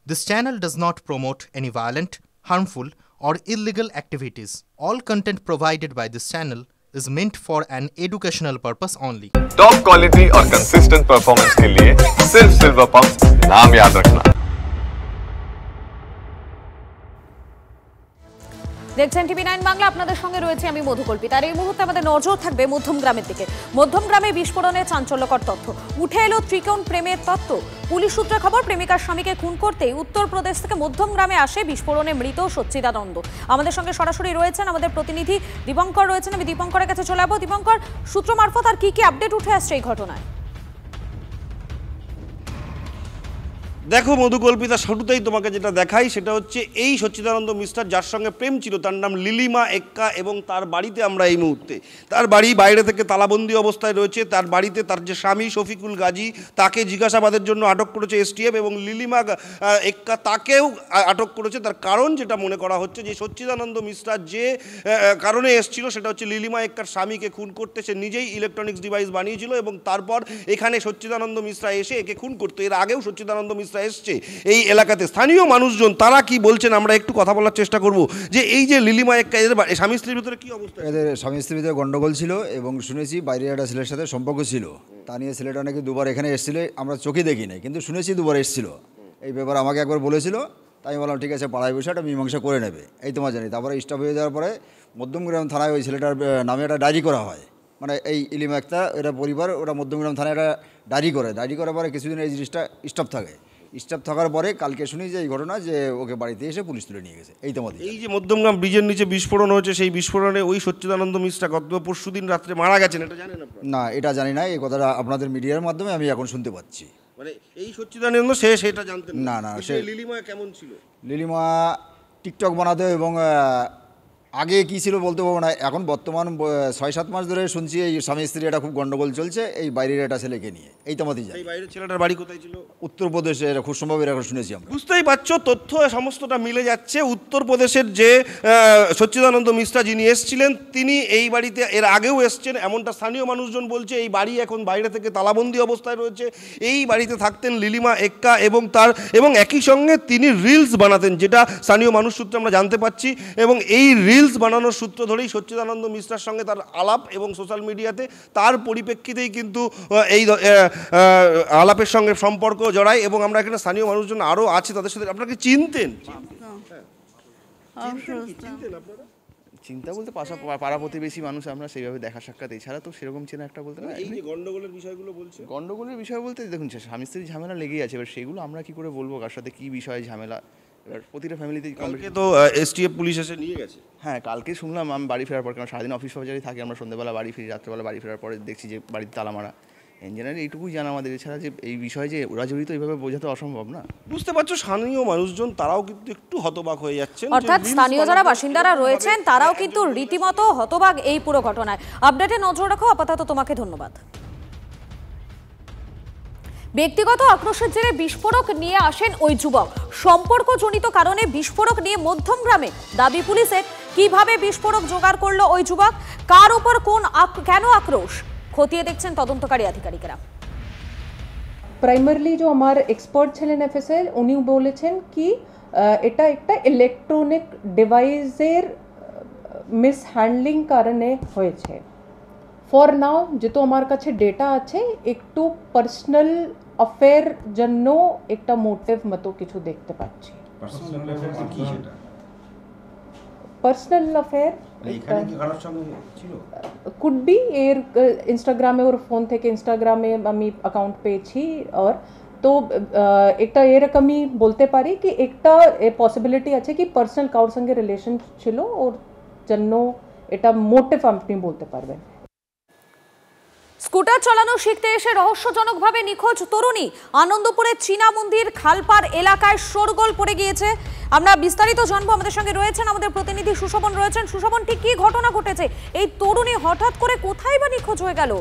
This channel does not promote any violent, harmful, or illegal activities. All content provided by this channel is meant for an educational purpose only. Top quality और consistent performance के लिए सिर्फ silver pumps नाम याद रखना। দেখছেন টিভি9 বাংলা, আপনাদের সঙ্গে রয়েছে আমি মধুকল্পিতা। আর এই মুহূর্তে আমাদের নজর থাকবে মধ্যমগ্রামের দিকে। মধ্যমগ্রামে বিস্ফোরণে চাঞ্চল্যকর তথ্য উঠে এলো। ত্রিকোণ প্রেমের তত্ত্ব। পুলিশ সূত্রে খবর, প্রেমিকার স্বামীকে খুন করতে উত্তরপ্রদেশ থেকে মধ্যমগ্রামে আসে বিস্ফোরণে মৃত সচ্চিদানন্দ। আমাদের সঙ্গে সরাসরি রয়েছেন আমাদের প্রতিনিধি দীপঙ্কর রয়েছেন। আমি দীপঙ্করের কাছে চলে যাবো। দীপঙ্কর, সূত্র মারফত আর কি কি আপডেট উঠে আসছে এই ঘটনায়? দেখো মধুকল্পিতা, শুরুতেই তোমাকে যেটা দেখাই সেটা হচ্ছে এই সচ্চিদানন্দ মিস্টার যার সঙ্গে প্রেম ছিল, তার নাম লিলিমা এক্কা, এবং তার বাড়িতে আমরা এই মুহূর্তে, তার বাড়ি বাইরে থেকে তালাবন্দি অবস্থায় রয়েছে। তার বাড়িতে তার যে স্বামী শফিকুল গাজী, তাকে জিজ্ঞাসাবাদের জন্য আটক করেছে এসটিএফ, এবং লিলিমা এক্কা তাকেও আটক করেছে। তার কারণ যেটা মনে করা হচ্ছে যে সচ্চিদানন্দ মিস্টার যে কারণে এসেছিল সেটা হচ্ছে লিলিমা এক্কার স্বামীকে খুন করতে। সে নিজেই ইলেকট্রনিক্স ডিভাইস বানিয়েছিল এবং তারপর এখানে সচ্চিদানন্দ মিশ্রা এসে একে খুন করতো। এর আগেও সচ্চিদানন্দ মিশ্রা এসছে এই এলাকাতে। স্থানীয় মানুষজন তারা কি বলছেন আমরা একটু কথা বলার চেষ্টা করব, যে এই যে লিলিমা এক্কা, এদের স্বামী স্ত্রীর ভিতরে কি অবস্থা? এদের স্বামী স্ত্রীর ভিতরে গন্ডগোল ছিল এবং শুনেছি বাইরের একটা ছেলের সাথে সম্পর্ক ছিল। তা নিয়ে ছেলেটা নাকি দুবার এখানে এসেছিল, আমরা চোখে দেখি নাই, কিন্তু শুনেছি দুবার এসেছিল। এই ব্যাপারে আমাকে একবার বলেছিল, তাই আমি বললাম ঠিক আছে, পাড়ায় বসে একটা মীমাংসা করে নেবে, এই তোমার জানি। তারপরে স্টাফ হয়ে যাওয়ার পরে মধ্যমগ্রাম থানায় ওই ছেলেটার নামে একটা ডায়েরি করা হয়, মানে এই লিলিমা এক্কা এটা পরিবার, ওটা মধ্যমগ্রাম থানায় একটা ডায়েরি করে। ডায়েরি করার পরে কিছুদিন এই জিনিসটা স্টপ থাকে। স্টাফ থাকার পরে কালকে শুনি যে এই ঘটনা, যে ওকে বাড়িতে এসে পুলিশ তুলে নিয়ে গেছে। এই তোমাদের এই যে মধ্যমগ্রাম ব্রিজের নিচে বিস্ফোরণ হয়েছে, সেই বিস্ফোরণে ওই সচ্চিদানন্দ মিশ্রা গত পরশুদিন রাত্রে মারা গেছেন, এটা জানেন আপনারা? না, এটা জানি না। এই কথাটা আপনাদের মিডিয়ার মাধ্যমে আমি এখন শুনতে পাচ্ছি। মানে এই সচ্চিদানন্দ সে সেটা জানতেন না? না, সে লিলিমা কেমন ছিল? লিলিমা টিকটক বানাতে, এবং আগে কী ছিল বলতে পারবো না। এখন বর্তমান 6-7 মাস ধরে শুনছি এই স্বামী স্ত্রী এটা খুব গন্ডগোল চলছে এই বাইরের একটা ছেলেকে নিয়ে। এই তোমাদের জানি। এই বাইরের ছেলেটার বাড়ি কোথায় ছিল? উত্তরপ্রদেশে, এটা খুব সম্ভব, এখন শুনেছি আমরা। বুঝতেই পারছো, তথ্য সমস্তটা মিলে যাচ্ছে। উত্তরপ্রদেশের যে সচ্চিদানন্দ মিশ্রা যিনি এসেছিলেন, তিনি এই বাড়িতে এর আগেও এসছেন, এমনটা স্থানীয় মানুষজন বলছে। এই বাড়ি এখন বাইরে থেকে তালাবন্দি অবস্থায় রয়েছে। এই বাড়িতে থাকতেন লিলিমা এক্কা এবং একই সঙ্গে তিনি রিলস বানাতেন, যেটা স্থানীয় মানুষ সূত্রে আমরা জানতে পাচ্ছি। এবং এই রিলস বানানোর সূত্র ধরেই সচ্চিদানন্দ মিশ্রার সঙ্গে তার আলাপ, এবং সোশ্যাল মিডিয়াতে তার পরিপ্রেক্ষিতেই কিন্তু এই আলাপের সঙ্গে সম্পর্ক জড়ায়। এবং আমরা এখানে স্থানীয় মানুষজন আরও আছে, তাদের সাথে আপনাকে চিনতেন? চিন্তা বলতে পাড়া প্রতিবেশী মানুষ আমরা, সেইভাবে দেখা সাক্ষাৎ, এছাড়া তো সেরকম চেনা একটা বলতে না। এই যে গন্ডগোলের বিষয়গুলো বলছে, গন্ডগোলের বিষয় বলতে দেখুন, স্বামী স্ত্রীর ঝামেলা লেগেই আছে। এবার সেগুলো আমরা কি করে বলবো কার সাথে কী বিষয়ে ঝামেলা? এবার প্রতিটা ফ্যামিলিতে তো এসটিএফ পুলিশ এসে নিয়ে গেছে। হ্যাঁ, কালকে শুনলাম আমি বাড়ি ফেরার পর, কারণ সারাদিন অফিস ফফিসারি থাকি, আমরা সন্ধ্যেবেলা বাড়ি ফিরি, রাত্রেবেলা বাড়ি ফেরার পরে দেখছি যে বাড়িতে তালা মারা। ইঞ্জিনিয়ার এইটুকুই জানা আমাদের, এছাড়া যে এই বিষয়ে যে ওরা জড়িত এইভাবে বোঝাতে অসম্ভব না। বুঝতে পারছো, স্থানীয় মানুষজন তারাও কিন্তু একটু হতবাক হয়ে যাচ্ছেন। অর্থাৎ স্থানীয় যারা বাসিন্দারা রয়েছেন তারাও কিন্তু রীতিমতো হতবাক এই পুরো ঘটনায়। আপডেটে নজর রাখো। আপাতত তোমাকে ধন্যবাদ। ব্যক্তিগত আক্রোশের জেরে বিস্ফোরক নিয়ে আসেন ওই যুবক। সম্পর্কজনিত কারণে বিস্ফোরক নিয়ে মধ্যমগ্রামে দাবি পুলিশের। কিভাবে বিস্ফোরক জোগাড় করলো ওই যুবক, কার উপর কেন আক্রোশ, খতিয়ে দেখছেন তদন্তকারী আধিকারিকেরা। প্রাইমারলি যে আমার এক্সপার্ট ছিলেন এফএসএল, উনি বলেছেন কি এটা একটা ইলেকট্রনিক ডিভাইসের মিসহ্যান্ডলিং কারণে হয়েছে। ফর নাও যেহেতু আমার কাছে ডেটা আছে, একটু পার্সোনাল অ্যাফেয়ার জন্য একটা মোটিভ মতো কিছু দেখতে পাচ্ছি। পার্সোনাল অ্যাফেয়ার কুড বি, এর ইনস্টাগ্রামে ওর ফোন থেকে ইনস্টাগ্রামে আমি অ্যাকাউন্ট পেয়েছি। আর তো একটা এরকমই বলতে পারি কি একটা পসিবিলিটি আছে কি পার্সোনাল কারোর সঙ্গে রিলেশন ছিল, ওর জন্য এটা মোটিভ আপনি বলতে পারবেন। স্কুটার চালানো শিখতে এসে রহস্যজনকভাবে নিখোঁজ তরুণী। আনন্দপুরের চীনা মন্দির খালপাড় এলাকায় শোরগোল পড়ে গিয়েছে। আমরা বিস্তারিত জানবো, আমাদের সঙ্গে রয়েছেন আমাদের প্রতিনিধি সুশোভন রয়েছেন। সুশোভন, ঠিক কি ঘটনা ঘটেছে? এই তরুণী হঠাৎ করে কোথায় বা নিখোঁজ হয়ে গেল?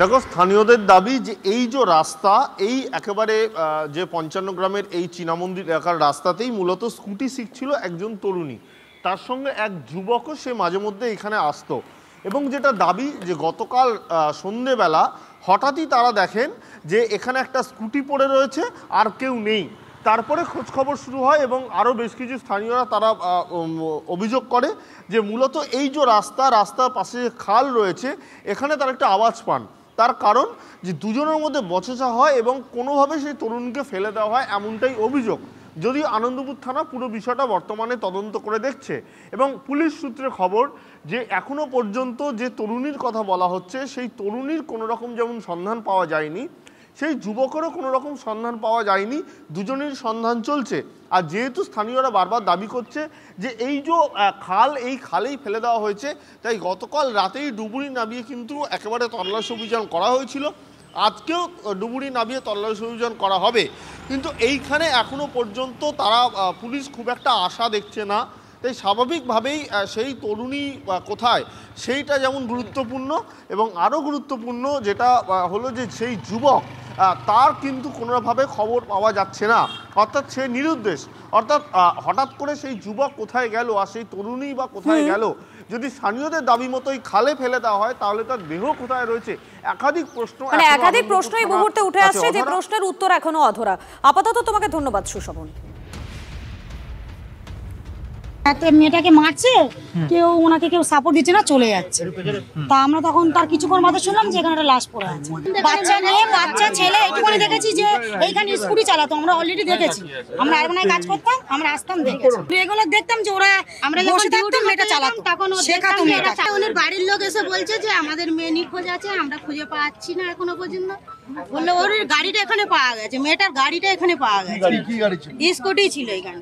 দেখো, স্থানীয়দের দাবি যে এই যে রাস্তা, এই একেবারে যে 55 গ্রামের এই চীনা মন্দির এলাকার রাস্তাতেই মূলত স্কুটি শিখছিল একজন তরুণী। তার সঙ্গে এক যুবকও সে মাঝে মধ্যে এখানে আসতো, এবং যেটা দাবি যে গতকাল সন্ধেবেলা হঠাৎই তারা দেখেন যে এখানে একটা স্কুটি পড়ে রয়েছে, আর কেউ নেই। তারপরে খোঁজখবর শুরু হয় এবং আরও বেশ কিছু স্থানীয়রা তারা অভিযোগ করে যে মূলত এই যে রাস্তার পাশে যে খাল রয়েছে এখানে তারা একটা আওয়াজ পান। তার কারণ যে দুজনের মধ্যে বচসা হয় এবং কোনোভাবে সেই তরুণীকে ফেলে দেওয়া হয়, এমনটাই অভিযোগ। যদিও আনন্দপুর থানা পুরো বিষয়টা বর্তমানে তদন্ত করে দেখছে এবং পুলিশ সূত্রে খবর যে এখনো পর্যন্ত যে তরুণীর কথা বলা হচ্ছে সেই তরুণীর কোনো রকম যেমন সন্ধান পাওয়া যায়নি, সেই যুবকেরও কোনো রকম সন্ধান পাওয়া যায়নি, দুজনের সন্ধান চলছে। আর যেহেতু স্থানীয়রা বারবার দাবি করছে যে এই যে খাল, এই খালেই ফেলে দেওয়া হয়েছে, তাই গতকাল রাতেই ডুবুরি নামিয়ে কিন্তু একেবারে তল্লাশি অভিযান করা হয়েছিল। আজকেও ডুবুরি নামিয়ে তল্লাশি অভিযান করা হবে, কিন্তু এইখানে এখনো পর্যন্ত তারা পুলিশ খুব একটা আশা দেখছে না। তাই স্বাভাবিকভাবেই সেই তরুণী কোথায় সেইটা যেমন গুরুত্বপূর্ণ এবং আরও গুরুত্বপূর্ণ যেটা হলো যে সেই যুবক তার কিন্তু কোনোভাবে খবর পাওয়া যাচ্ছে না, অর্থাৎ সে নিরুদ্দেশ। অর্থাৎ হঠাৎ করে সেই যুবক কোথায় গেল আর সেই তরুণী বা কোথায় গেল, যদি স্থানীয়দের দাবি মতোই খালে ফেলে দেওয়া হয় তাহলে তার দেহ কোথায় রয়েছে, একাধিক প্রশ্ন এই মুহূর্তে উঠে আসছে, যে প্রশ্নের উত্তর এখনো অধরা। আপাতত তোমাকে ধন্যবাদ সুশোভন। মেয়েটাকে মারছে, কেউ ওনাকে কেউ সাপোর্ট দিচ্ছে না, চলে যাচ্ছে। তা আমরা তখন তার কিছুক্ষণ মাত্র শুনলাম যে এখানে একটা লাশ পড়ে আছে। বাচ্চা মেয়ে, বাচ্চা ছেলে, এইটুকুনি দেখেছি যে এইখানে স্কুটি চালাতো, আমরা অলরেডি দেখেছি। আমরা আরবানায় কাজ করতাম, আমরা আসতাম দেখেছি, এগুলো দেখতাম যে ওরা আমরা বসে থাকতাম, মেয়েটা চালাতো, তখন শেখাতো মেয়েটা। ওনার বাড়ির লোক এসে বলছে যে আমাদের মেয়ে নিখোঁজ আছে, আমরা খুঁজে পাচ্ছি না এখনো পর্যন্ত। বললো ওর গাড়িটা এখানে পাওয়া গেছে, মেয়েটার গাড়িটা এখানে পাওয়া গেছে, স্কুটি ছিল এখানে।